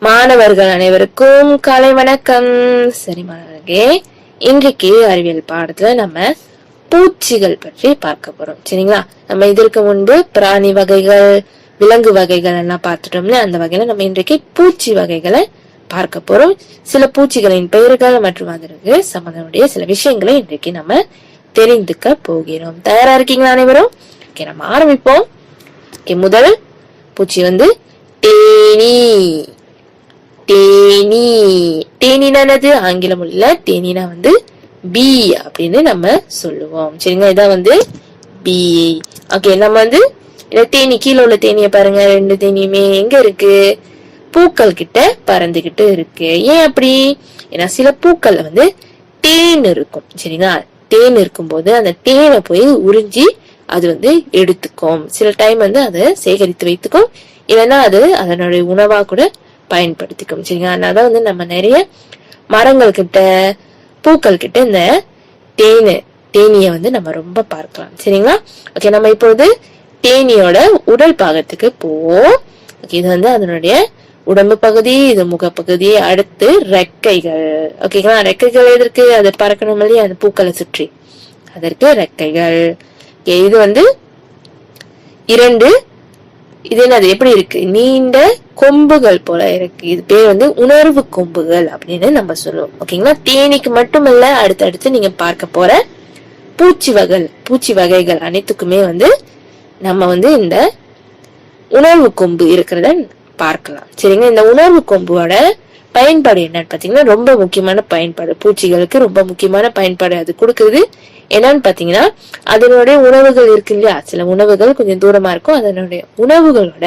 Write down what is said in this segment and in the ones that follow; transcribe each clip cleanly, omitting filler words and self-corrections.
மாணவர்கள் அனைவருக்கும் காலை வணக்கம். சரி மாணவர்களே, இன்றைக்கு அறிவியல் பாடத்துல நம்ம பூச்சிகள் பற்றி பார்க்க போறோம். சரிங்களா? நம்ம இதற்கு முன்பு பிராணி வகைகள், விலங்கு வகைகள் எல்லாம் பார்த்துட்டோம்ல. அந்த வகையில நம்ம இன்றைக்கு பூச்சி வகைகளை பார்க்க போறோம். சில பூச்சிகளின் பெயர்கள் மற்றும் அதற்கு சம்பந்தமுடைய சில விஷயங்களை இன்றைக்கு நம்ம தெரிந்துக்க போகிறோம். தயாரா இருக்கீங்களா அனைவரும்? ஓகே, நம்ம ஆரம்பிப்போம். ஓகே, முதல் பூச்சி வந்து தேனி. தேனி தேனினானது ஆங்கில மொழியில தேனினா வந்து பி அப்படின்னு நம்ம சொல்லுவோம். சரிங்களா? இதான் வந்து பி. ஓகே, நம்ம வந்து தேனி கீழே உள்ள தேனிய பாருங்க. ரெண்டு தேனியுமே எங்க இருக்கு? பூக்கள் கிட்ட பறந்துகிட்டு இருக்கு. ஏன் அப்படி? ஏன்னா சில பூக்கள்ல வந்து தேன் இருக்கும். சரிங்களா? தேன் இருக்கும்போது அந்த தேனை போய் உறிஞ்சி அது வந்து எடுத்துக்கும். சில டைம் வந்து அதை சேகரித்து வைத்துக்கும், இல்லைன்னா அது அதனுடைய உணவா கூட பயன்படுத்திக்கும். சரிங்களா? அதனால வந்து நம்ம நிறைய மரங்கள் கிட்ட, பூக்கள் கிட்ட இந்த தேனிய வந்து நம்ம ரொம்ப பார்க்கலாம். சரிங்களா? ஓகே, நம்ம இப்பொழுது தேனியோட உடல் பாகத்துக்கு போவோம். ஓகே, இது வந்து அதனுடைய உடம்பு பகுதி, இது முகப்பகுதி, அடுத்து ரெக்கைகள். ஓகேங்களா? ரெக்கைகள் எதற்கு? அது பறக்கணும் இல்லையா அந்த பூக்களை சுற்றி, அதற்கு ரெக்கைகள். இது வந்து இரண்டு, இது என்னது எப்படி இருக்கு? நீண்ட கொம்புகள் போல இருக்கு. இது பேர் வந்து உணர்வு கொம்புகள் அப்படின்னு நம்ம சொல்லுவோம். ஓகேங்களா? தேனிக்கு மட்டுமல்ல, அடுத்தடுத்து நீங்க பார்க்க போற பூச்சி வகைகள் அனைத்துக்குமே வந்து நம்ம வந்து இந்த உணர்வு கொம்பு இருக்கிறத பார்க்கலாம். சரிங்க? இந்த உணர்வு கொம்போட பயன்பாடு என்னன்னு பாத்தீங்கன்னா, ரொம்ப முக்கியமான பயன்பாடு, பூச்சிகளுக்கு ரொம்ப முக்கியமான பயன்பாடு அது கொடுக்குறது என்னன்னு பாத்தீங்கன்னா, அதனுடைய உணவுகள் இருக்கு இல்லையா, சில உணவுகள் கொஞ்சம் தூரமா இருக்கும். அதனுடைய உணவுகளோட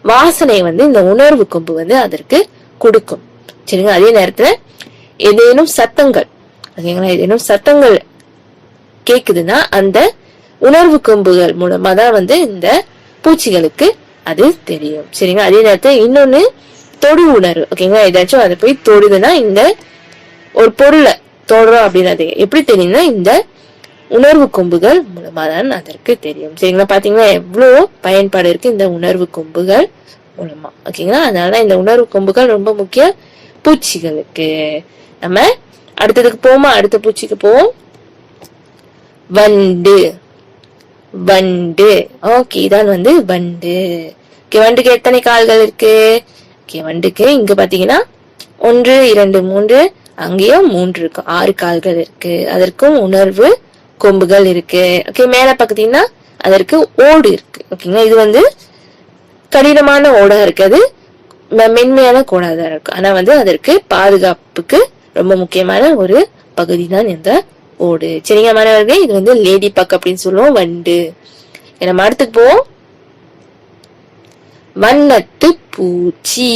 வாசனை வந்து இந்த உணர்வு கொம்பு வந்து அதற்கு கொடுக்கும். சரிங்களா? அதே நேரத்துல ஏதேனும் சத்தங்கள், ஓகேங்களா, ஏதேனும் சத்தங்கள் கேக்குதுன்னா அந்த உணர்வு கொம்புகள் மூலமா தான் வந்து இந்த பூச்சிகளுக்கு அது தெரியும். சரிங்களா? அதே நேரத்துல இன்னொன்னு தொடு உணர்வு. ஓகேங்களா? ஏதாச்சும் அதை போய் தொடுதுன்னா, இந்த ஒரு பொருளை தொடுறோம் அப்படின்னு அது எப்படி தெரியும்னா இந்த உணர்வு கொம்புகள் மூலமா தான் அதற்கு தெரியும். சரிங்களா? பாத்தீங்கன்னா எவ்வளவு பயன்பாடு இருக்கு இந்த உணர்வு கொம்புகள் மூலமா. ஓகேங்களா? அதனால இந்த உணர்வு கொம்புகள் ரொம்ப முக்கியம் பூச்சிகளுக்கு. நம்ம அடுத்ததுக்கு போவோமா? அடுத்த பூச்சிக்கு போவோம். வண்டு. வண்டு. ஓகே, இதான் வந்து வண்டு. வண்டுக்கு எத்தனை கால்கள் இருக்கு? வண்டுக்கு இங்க பாத்தீங்கன்னா 1, 2, 3, அங்கேயும் 3 இருக்கு. 6 கால்கள் இருக்கு. அதற்கும் உணர்வு கொம்புகள் இருக்கு. ஓகே, மேல பாத்தீங்கன்னா அதற்கு ஓடு இருக்கு. ஓகேங்களா? இது வந்து கடினமான ஓடா இருக்காது, மென்மையான கோடா தான் இருக்கு. ஆனா வந்து அதற்கு பாதுகாப்புக்கு ரொம்ப முக்கியமான ஒரு பகுதி தான் இந்த ஓடு. சரிங்க மாணவர்களே, இது வந்து லேடி பக் அப்படின்னு சொல்லுவோம், வண்டு. நம்ம அடுத்துக்கு போவோம். வண்ணத்து பூச்சி.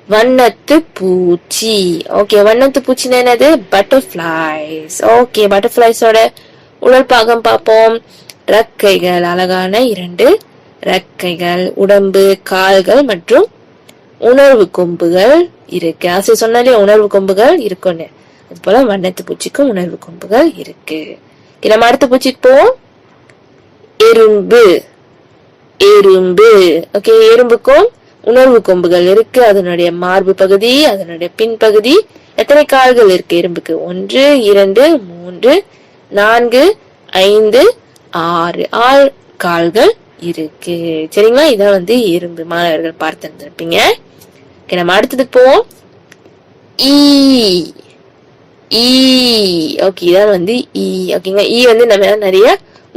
வண்ணத்து பூச்சி. ஓகே, வண்ணத்து பூச்சின்னா என்னது? பட்டர்ஃபிளைஸ். ஓகே, பட்டர்ஃபிளைஸோட உடல் பாகம் பார்ப்போம். ரெக்கைகள், அழகான 2 ரெக்கைகள், உடம்பு, கால்கள் மற்றும் உணர்வு கொம்புகள் இருக்கு. ஆசை சொன்னாலே உணர்வு கொம்புகள் இருக்குன்னு, அது போல வண்ணத்து பூச்சிக்கும் உணர்வு கொம்புகள் இருக்கு. நம்ம அடுத்த பூச்சிக்கு போவோம். எறும்பு. எறும்பு. ஓகே, எறும்புக்கும் உணர்வு கொம்புகள் இருக்கு. அதனுடைய மார்பு பகுதி, அதனுடைய பின்பகுதி. எத்தனை கால்கள் இருக்கு எறும்புக்கு? 1, 2, 3, 4, 5, 6 6 கால்கள் இருக்கு. சரிங்களா? இதான் வந்து எறும்பு. மாணவர்கள் பார்த்திருப்பீங்க. நம்ம அடுத்ததுக்கு போவோம். ஈ. ஈ. ஓகே, இதான் வந்து ஈ. ஓகேங்க, ஈ வந்து நம்ம நிறைய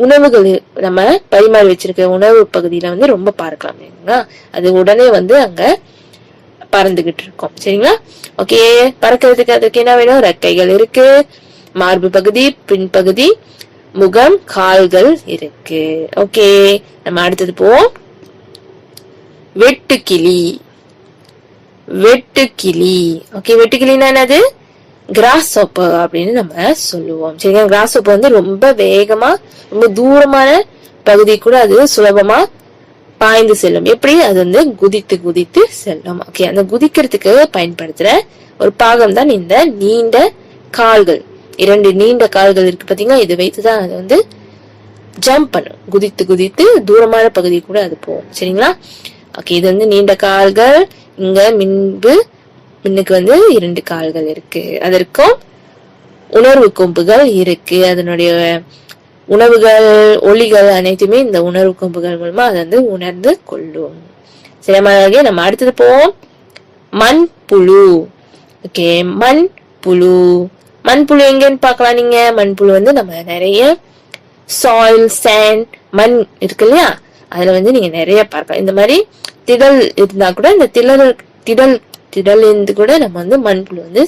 உணவுகள் நம்ம பரிமாறி வச்சிருக்க உணவு பகுதியில வந்து ரொம்ப பார்க்கலாம். அது உடனே வந்து அங்க பறந்துகிட்டு இருக்கும். சரிங்களா? ஓகே, பறக்கிறதுக்கு அதுக்கு என்ன வேணும்? ரெக்கைகள் இருக்கு, மார்பு பகுதி, பின்பகுதி, முகம், கால்கள் இருக்கு. ஓகே, நம்ம அடுத்தது போவோம். வெட்டுக்கிளி. வெட்டுக்கிளி. ஓகே, வெட்டுக்கிளின்னா என்னது? கிராஸ் ஹாப்பர் அப்படின்னு நம்ம சொல்லுவோம். சரிங்களா? கிராஸ் ஹாப்பர் வந்து ரொம்ப வேகமா, ரொம்ப தூரமான பகுதி கூட அது சுலபமா பாய்ந்து செல்லும். எப்படி? அது வந்து குதித்து குதித்து செல்லும். ஓகே, அந்த குதிக்கிறதுக்கு பயன்படுத்துற ஒரு பாகம் தான் இந்த நீண்ட கால்கள். 2 நீண்ட கால்கள் இருக்கு பாத்தீங்கன்னா, இது வைத்துதான் அது வந்து ஜம்ப் பண்ணும். குதித்து குதித்து தூரமான பகுதி கூட அது போகும். சரிங்களா? ஓகே, இது வந்து நீண்ட கால்கள். இங்க மின்னுக்கு வந்து 2 கால்கள் இருக்கு. அதற்கும் உணர்வு கொம்புகள் இருக்கு. அதனுடைய உணவுகள், ஒலிகள் அனைத்துமே இந்த உணர்வு கொம்புகள் மூலமா அதை வந்து உணர்ந்து கொள்ளும். சரி, நம்ம அடுத்தது போவோம். மண்புழு. ஓகே, மண்புழு. மண்புழு எங்கன்னு பாக்கலாம். நீங்க மண்புழு வந்து நம்ம நிறைய சாயில், சாண்ட், மண் இருக்கு இல்லையா, அதுல வந்து நீங்க நிறைய பார்க்கலாம். இந்த மாதிரி திடல் இருந்தா கூட இந்த திடல் இருந்து கூட நம்ம வந்து மண்புழு வந்து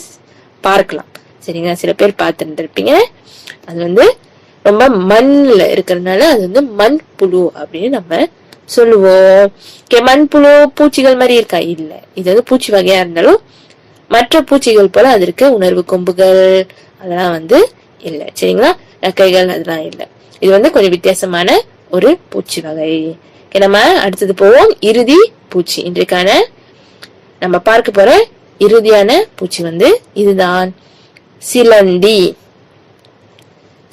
பார்க்கலாம். சரிங்களா, சில பேர் பார்த்துருப்பீங்க. அது வந்து ரொம்ப மண்ல இருக்கிறதுனால அது வந்து மண்புழு அப்படின்னு நம்ம சொல்லுவோம். மண்புழு பூச்சிகள் மாதிரி இருக்கா? இல்ல, இது வந்து பூச்சி வகையா இருந்தாலும் மற்ற பூச்சிகள் போல அதற்கு உணர்வு கொம்புகள் அதெல்லாம் வந்து இல்ல. சரிங்களா, ரெக்கைகள் அதெல்லாம் இல்ல. இது வந்து கொஞ்சம் வித்தியாசமான ஒரு பூச்சி வகை. நம்ம அடுத்தது போவோம். இறுதி பூச்சி. இன்றைக்கான நம்ம பார்க்க போற இறுதியான பூச்சி வந்து இதுதான், சிலந்தி.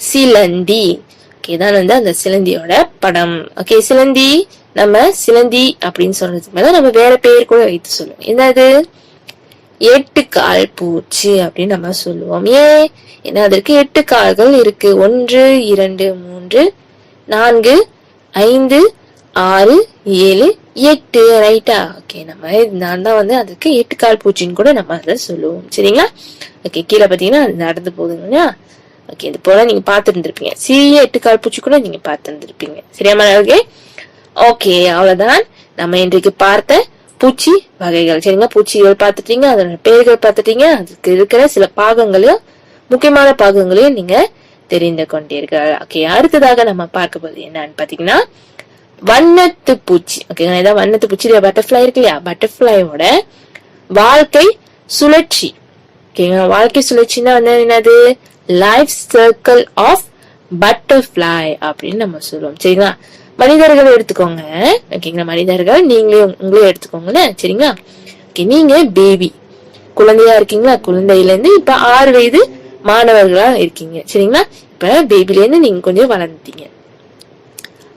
சிலந்தி. இதான் வந்து அந்த சிலந்தியோட படம். ஓகே, சிலந்தி நம்ம சிலந்தி அப்படின்னு சொல்றதுக்கு மேல நம்ம வேற பேர் கூட வைத்து சொல்லுவோம். என்னது? 8 கால் பூச்சி அப்படின்னு நம்ம சொல்லுவோம். ஏன்னா அதற்கு 8 கால்கள் இருக்கு. 1 2 3 4 5 6 7 8. ரைட்டா? ஓகே, நம்ம நான் தான் வந்து அதுக்கு 8 கால் பூச்சின்னு கூட நம்ம அதை சொல்லுவோம். சரிங்களா? ஓகே, கீழே பாத்தீங்கன்னா அது நடந்து போகுதுங்களா? ஓகே, இது போல நீங்க பாத்து இருந்திருப்பீங்க. சிறிய 8 கால் பூச்சி கூட நீங்க பார்த்து இருந்திருப்பீங்க. சரியாமா? ஓகே, அவ்வளவுதான் நம்ம இன்றைக்கு பார்த்த பூச்சி வகைகள். சரிங்களா, பூச்சிகள் பார்த்துட்டீங்க, அதோட பெயர்கள் பார்த்துட்டீங்க, அதுக்கு இருக்கிற சில பாகங்களையும் முக்கியமான பாகங்களையும் நீங்க தெரிந்து கொண்டீர்கள். ஓகே, அடுத்ததாக நம்ம பார்க்க போது என்னன்னு பாத்தீங்கன்னா வண்ணத்து பூச்சி. ஓகேங்களா, இதான் வண்ணத்து பூச்சி. பட்டர்ஃபிளை இருக்கு இல்லையா, பட்டர்ஃபிளையோட வாழ்க்கை சுழற்சி. ஓகேங்களா, வாழ்க்கை சுழற்சின்னா வந்து என்னது? லைஃப் சர்க்கிள் ஆஃப் பட்டர்ஃபிளை அப்படின்னு நம்ம சொல்லுவோம். சரிங்களா, மனிதர்கள் எடுத்துக்கோங்க. ஓகேங்களா, மனிதர்கள் உங்களே எடுத்துக்கோங்க. சரிங்களா, ஓகே, நீங்க பேபி குழந்தையா இருக்கீங்களா? குழந்தையில இருந்து இப்ப 6 வயது மாணவர்களா இருக்கீங்க. சரிங்களா, இப்ப பேபில இருந்து நீங்க கொஞ்சம் வளர்ந்துட்டீங்க.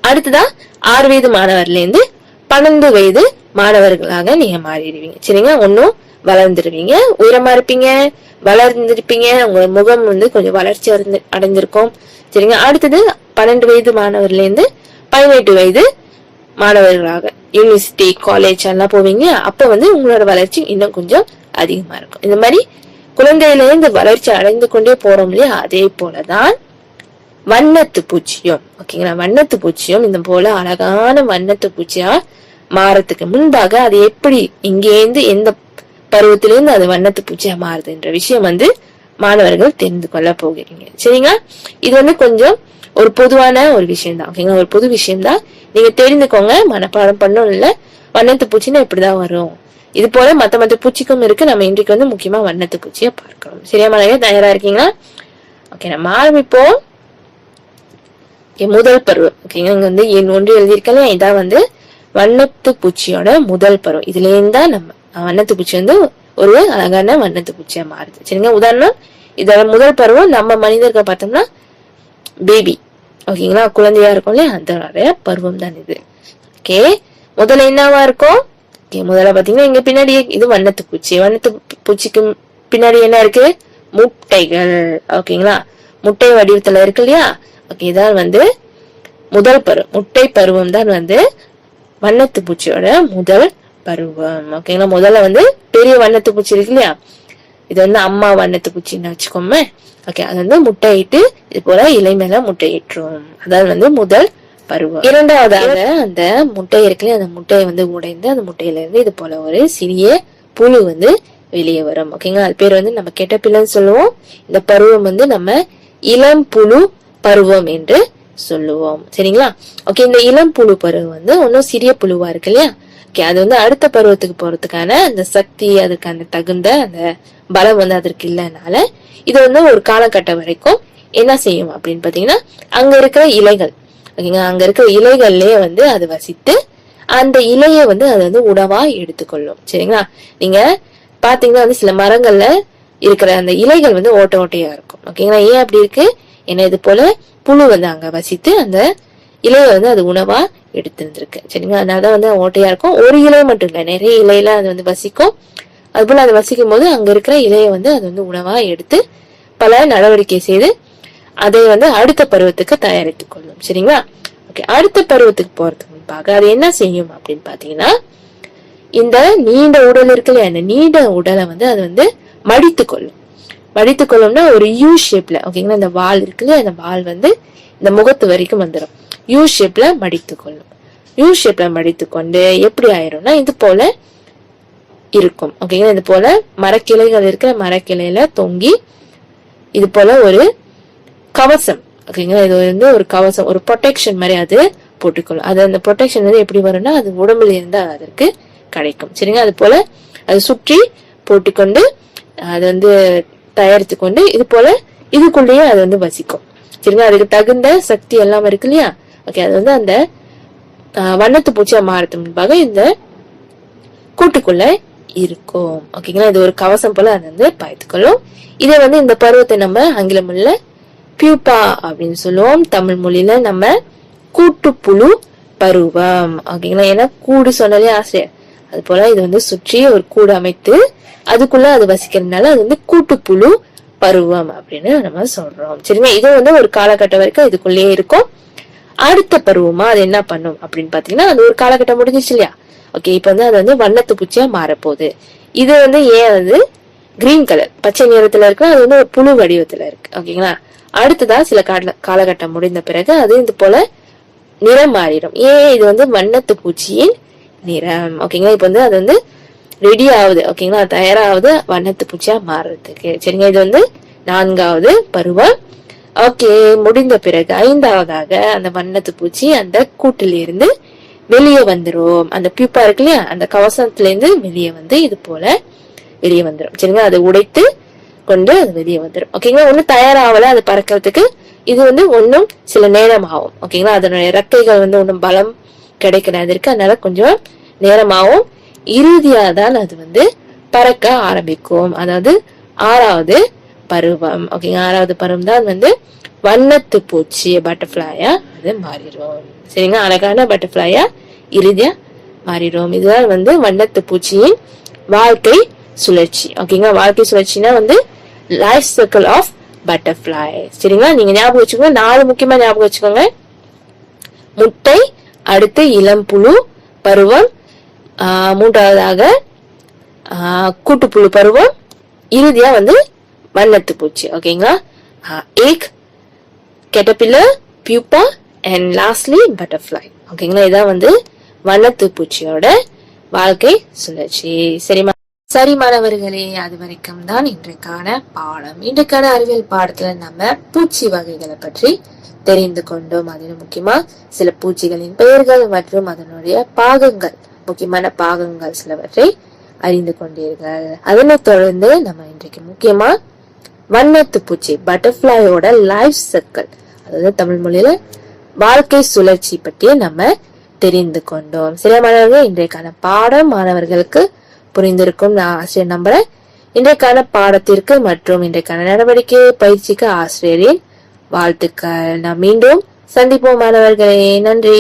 அடுத்ததான் 6 வயது மாணவர்ல இருந்து 12 வயது மாணவர்களாக நீங்க மாறிடுவீங்க. சரிங்களா, ஒன்னும் வளர்ந்துருவீங்க, உயரமா இருப்பீங்க, வளர்ந்துருப்பீங்க, உங்க முகம் வந்து கொஞ்சம் வளர்ச்சி அடைஞ்சிருக்கும். சரிங்களா, அடுத்தது 12 வயது மாணவர்ல இருந்து 18 வயது மாணவர்களாக யூனிவர்சிட்டி, காலேஜ் எல்லாம் போவீங்க. அப்ப வந்து உங்களோட வளர்ச்சி இன்னும் கொஞ்சம் அதிகமா இருக்கும். இந்த மாதிரி குழந்தையில இருந்து வளர்ச்சி அடைந்து கொண்டே போறோம் இல்லையா, அதே போலதான் வண்ணத்து பூச்சியும். ஓகேங்களா, வண்ணத்து பூச்சியும் இந்த போல அழகான வண்ணத்து பூச்சியா மாறத்துக்கு முன்பாக அது எப்படி இங்கேருந்து எந்த பருவத்திலிருந்து அது வண்ணத்து பூச்சியா மாறுதுன்ற விஷயம் வந்து மாணவர்கள் தெரிந்து கொள்ள போகிறீங்க. சரிங்களா, இது வந்து கொஞ்சம் ஒரு பொதுவான ஒரு விஷயம் தான். ஓகேங்களா, ஒரு பொது விஷயம் தான், நீங்க தெரிந்துக்கோங்க. மனப்பாடம் பண்ணணும் இல்ல. வண்ணத்து பூச்சின்னா இப்படிதான் வரும். இது போல மத்த பூச்சிக்கும் இருக்கு. நம்ம இன்றைக்கு வந்து முக்கியமா வண்ணத்து பூச்சியை பார்க்கணும். சரியா மாணவர்களே, தயாரா இருக்கீங்களா? ஓகே, நம்ம ஆரம்பிப்போம். முதல் பருவம். ஓகேங்க, இங்க வந்து எண் 1 எழுதியிருக்கல, இதான் வந்து வண்ணத்து பூச்சியோட முதல் பருவம். இதுல இருந்தா நம்ம வண்ணத்து பூச்சி வந்து ஒரு அழகான வண்ணத்து பூச்சியா மாறுது. சரிங்க, உதாரணம் இதோட முதல் பருவம் நம்ம மனிதர்கள் பார்த்தோம்னா பேபி. ஓகேங்களா, குழந்தையா இருக்கும் இல்லையா, அதோட பருவம் தான் இது. ஓகே, முதல்ல என்னவா இருக்கும்? ஓகே, முதல்ல பாத்தீங்கன்னா இங்க பின்னாடி இது வண்ணத்து பூச்சி. வண்ணத்து பூச்சிக்கு பின்னாடி என்ன இருக்கு? முட்டைகள். ஓகேங்களா, முட்டை வடிவத்துல இருக்கு இல்லையா. ஓகே, இதான் வந்து முதல் பருவம். முட்டை பருவம் தான் வந்து வண்ணத்து பூச்சியோட முதல் பருவம். ஓகேங்களா, முதல்ல வந்து பெரிய வண்ணத்து பூச்சி இருக்கு இல்லையா, இது வந்து அம்மா வண்ணத்து பூச்சின்னு வச்சுக்கோமே. ஓகே, அது வந்து முட்டையிட்டு இது போல இலை மேல முட்டையிட்டுரும். அதாவது வந்து முதல் பருவம். இரண்டாவதாக அந்த முட்டை இருக்குல்ல, அந்த முட்டையை வந்து உடைந்து அந்த முட்டையில இருந்து இது போல ஒரு சிறிய புழு வந்து வெளியே வரும். ஓகேங்களா, அது பேர் வந்து நம்ம கெட்டப்பிள்ளைன்னு சொல்லுவோம். இந்த பருவம் வந்து நம்ம இளம் புழு பருவம் என்று சொல்லுவோம். சரிங்களா, ஓகே, இந்த இளம் புழு பருவம் வந்து ஒன்னும் சிறிய புழுவா இருக்கு இல்லையா. ஓகே, அது வந்து அடுத்த பருவத்துக்கு போறதுக்கான அந்த சக்தி, அதுக்கான தகுந்த அந்த பலம் வந்து அதற்கு இல்லைனால இது வந்து ஒரு காலகட்டம் வரைக்கும் என்ன செய்யும் அப்படின்னு பாத்தீங்கன்னா, அங்க இருக்கிற இலைகள், ஓகேங்க, அங்க இருக்கிற இலைகள்லயே வந்து அது வசித்து அந்த இலைய வந்து அது வந்து உணவா எடுத்துக்கொள்ளும். சரிங்களா, நீங்க பாத்தீங்கன்னா வந்து சில மரங்கள்ல இருக்கிற அந்த இலைகள் வந்து ஓட்ட ஓட்டையா இருக்கும். ஓகேங்களா, ஏன் அப்படி இருக்கு? ஏன்னா இது போல புழு வந்து அங்க வசித்து அந்த இலைய வந்து அது உணவா எடுத்திருந்திருக்கு. சரிங்களா, அதனாலதான் வந்து ஓட்டையா இருக்கும். ஒரு இலை மட்டும் இல்ல, நிறைய இலையில அது வந்து வசிக்கும். அது போல அது வசிக்கும் போது அங்க இருக்கிற இலையை வந்து அது வந்து உணவா எடுத்து பல நடவடிக்கை செய்து அதை வந்து அடுத்த பருவத்துக்கு தயாரித்துக் கொள்ளும். சரிங்களா, ஓகே. அடுத்த பருவத்துக்கு போறதுக்கு முன்பாக அது என்ன செய்யும் அப்படின்னு பாத்தீங்கன்னா, இந்த நீண்ட உடல் இருக்கு இல்லையா, இந்த நீண்ட உடலை வந்து அது வந்து மடித்து கொள்ளும். மடித்து கொள்ளும்னா ஒரு யூ ஷேப்ல, ஓகேங்களா, இந்த வால் இருக்கு இல்லையா, அந்த வால் வந்து இந்த முகத்து வரைக்கும் வந்துடும். யூ ஷேப்ல மடித்து கொள்ளும். யூ ஷேப்ல மடித்து கொண்டு எப்படி ஆயிரும்னா இது போல இருக்கும். ஓகேங்களா, இது போல மரக்கிளைகள் இருக்கிற மரக்கிளையில தொங்கி இது போல ஒரு கவசம், ஓகேங்களா, இது வந்து ஒரு கவசம், ஒரு ப்ரொடெக்ஷன் மாதிரி அது போட்டுக்கொள்ளும். அது அந்த ப்ரொடெக்ஷன் வந்து எப்படி வரும்னா அது உடம்புல இருந்து அதற்கு கிடைக்கும். சரிங்களா, அது போல அது சுற்றி போட்டுக்கொண்டு அது வந்து தயாரித்து கொண்டு இது போல இதுக்குள்ளேயே அது வந்து வசிக்கும். சரிங்களா, அதுக்கு தகுந்த சக்தி எல்லாம் இருக்கு இல்லையா. ஓகே, அது வந்து அந்த வண்ணத்து பூச்சியா மாறதுக்கு முன்பாக இந்த கூட்டுக்குள்ள இருக்கும். ஓகேங்களா, இது ஒரு கவசம் போல அது வந்து பாய்த்துக்கொள்ளும். இதை வந்து இந்த பருவத்தை நம்ம ஆங்கில மொழியில பியூப்பா அப்படின்னு சொல்லுவோம். தமிழ் மொழியில நம்ம கூட்டுப்புழு பருவம். ஓகேங்களா, ஏன்னா கூடு சொன்னாலே ஆசிரியர், அது போல இது வந்து சுற்றி ஒரு கூடு அமைத்து அதுக்குள்ள அது வசிக்கிறதுனால அது வந்து கூட்டுப்புழு பருவம் அப்படின்னு நம்ம சொல்றோம். சரிங்களா, இது வந்து ஒரு காலகட்டம் வரைக்கும் இதுக்குள்ளேயே இருக்கும். அடுத்த பருவமா அது என்ன பண்ணும் அப்படின்னு பாத்தீங்கன்னா, அது ஒரு காலகட்டம் முடிஞ்சிச்சு இல்லையா. ஓகே, இப்ப வந்து அது வந்து வண்ணத்து பூச்சியா மாறப்போகுது. இது வந்து ஏன் அது கிரீன் கலர் பச்சை நிறத்துல இருக்கு, அது வந்து ஒரு புழு வடிவத்துல இருக்கு. ஓகேங்களா, அடுத்ததா சில காலகட்டம் முடிந்த பிறகு அது இது போல நிறம் மாறிடும். ஏன், இது வந்து வண்ணத்து பூச்சியின் நிறம். ஓகேங்களா, இப்ப வந்து அது வந்து ரெடி ஆகுது. ஓகேங்களா, தயாராகுது வண்ணத்து பூச்சியா மாறுறதுக்கு. சரிங்க, இது வந்து 4வது பருவம். ஓகே, முடிந்த பிறகு 5வதாக அந்த வண்ணத்து பூச்சி அந்த கூட்டில இருந்து வெளியே வந்துரும். அந்த பியூப்பா இருக்கு இல்லையா, அந்த கவசத்துல இருந்து வெளியே வந்து இது போல வெளியே வந்துடும். சரிங்களா, அதை உடைத்து கொண்டு அது வெளியே வந்துடும். ஓகேங்களா, ஒன்னும் தயாராகல அது பறக்கிறதுக்கு. இது வந்து ஒன்னும் சில நேரம் ஆகும். ஓகேங்களா, அதனுடைய ரெக்கைகள் வந்து ஒன்னும் பலம் கிடைக்கிறது இருக்கு, அதனால கொஞ்சம் நேரமாகும். இறுதியா தான் அது வந்து பறக்க ஆரம்பிக்கும். அதாவது 6வது பருவம். ஓகேங்க, 6வது பருவம் தான் வந்து வண்ணத்து பூச்சி பட்டர்ஃபிளையா அது மாறிடும். சரிங்களா, அழகான பட்டர்ஃபிளையா இறுதியா மாறிடும். இதுதான் வந்து வண்ணத்து பூச்சியின் வாழ்க்கை சுழற்சி. ஓகேங்களா, வாழ்க்கை சுழற்சினா வந்து லைஃப் சர்க்கிள் ஆஃப் பட்டர்ஃபிளை. சரிங்களா, நீங்க ஞாபகம் வச்சுக்கோங்க, 4 முக்கியமா ஞாபகம் வச்சுக்கோங்க. முட்டை, அடுத்து இளம் புழு பருவம், 3வதாக கூட்டுப்புழு பருவம், இறுதியா வந்து வண்ணத்து பூச்சி. ஓகேங்களா, egg, caterpillar, pupa and lastly butterfly. ஓகேங்களா, இதான் வந்து வண்ணத்து பூச்சியோட வாழ்க்கை சுழற்சி. சரி மாணவர்களே, அது வரைக்கும் தான் இன்றைக்கான பாடம். இன்றைக்கான அறிவியல் பாடத்துல நம்ம பூச்சி வகைகளை பற்றி தெரிந்து கொண்டோம். அதில் முக்கியமா சில பூச்சிகளின் பெயர்கள் மற்றும் அதனுடைய பாகங்கள், முக்கியமான பாகங்கள் சிலவற்றை அறிந்து கொண்டீர்கள். அதனைத் தொடர்ந்து நம்ம இன்றைக்கு முக்கியமா வண்ணத்து பூச்சி பட்டர்ஃபிளையோட லைஃப் சர்க்கிள், அதாவது தமிழ் மொழியில வாழ்க்கை சுழற்சி பற்றி நம்ம தெரிந்து கொண்டோம். சில மாணவர்கள் இன்றைக்கான பாடம் மாணவர்களுக்கு புரிந்திருக்கும் நான் ஆசிரியர் நம்புறேன். இன்றைக்கான பாடத்திற்கு மற்றும் இன்றைக்கான நடவடிக்கை பயிற்சிக்கு ஆசிரியரின் வாழ்த்துக்கள். நாம் மீண்டும் சந்திப்போம் மாணவர்களே. நன்றி.